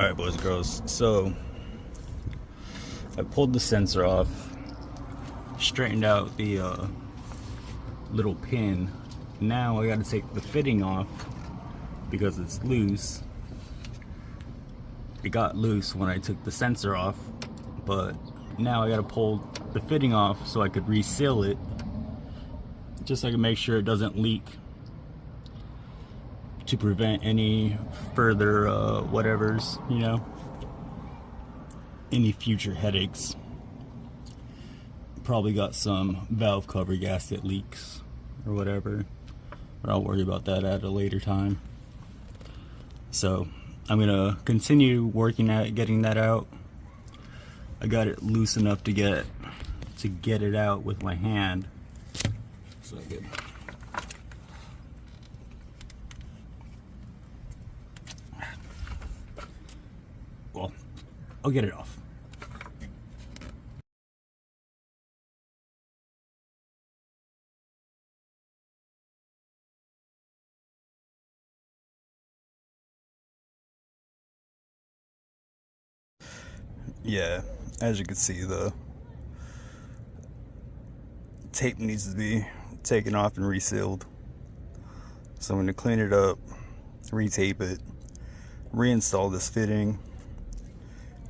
Alright, boys and girls, so I pulled the sensor off, straightened out the little pin. Now I gotta take the fitting off because it's loose. It got loose when I took the sensor off, but now I gotta pull the fitting off so I could reseal it, just so I can make sure it doesn't leak, to prevent any further whatevers, you know, any future headaches. Probably got some valve cover gasket leaks or whatever, but I'll worry about that at a later time. So I'm gonna continue working at getting that out. I got it loose enough to get it out with my hand, so good. Well, I'll get it off. Yeah, as you can see, the tape needs to be taken off and resealed. So I'm going to clean it up, retape it, reinstall this fitting.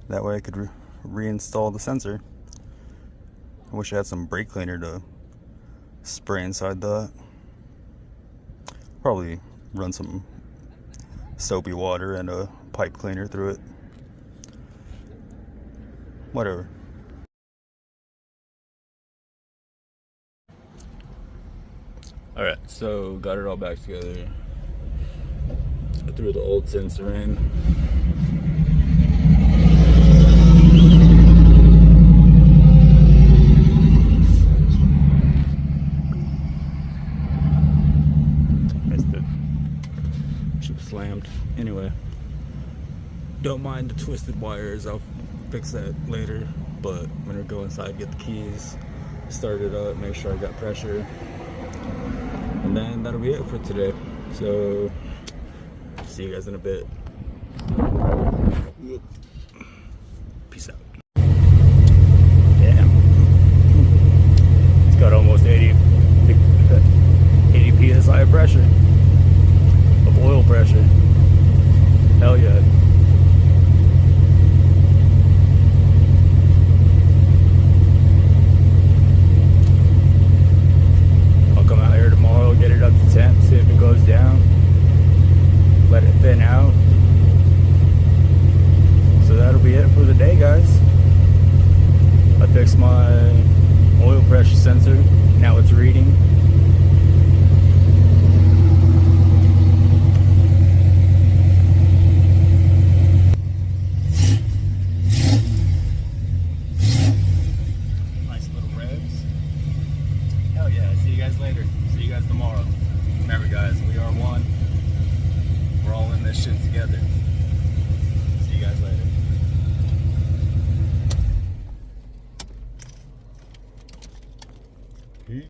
That way I could reinstall the sensor. I wish I had some brake cleaner to spray inside that. Probably run some soapy water and a pipe cleaner through it. Whatever. Alright, so got it all back together. I threw the old sensor in. Missed it. Should have slammed. Anyway, don't mind the twisted wires. I'll fix that later, but I'm gonna go inside, get the keys, start it up, make sure I got pressure, and then that'll be it for today. So see you guys in a bit. Peace out. Damn, it's got almost 80 psi of pressure, of oil pressure. Hell yeah. Get it up to temp, see if it goes down, let it thin out. So that'll be it for the day, guys. I fixed my oil pressure sensor, now it's reading. Nice little revs. Hell yeah, see you guys later. See you guys tomorrow. Remember guys, we are one. We're all in this shit together.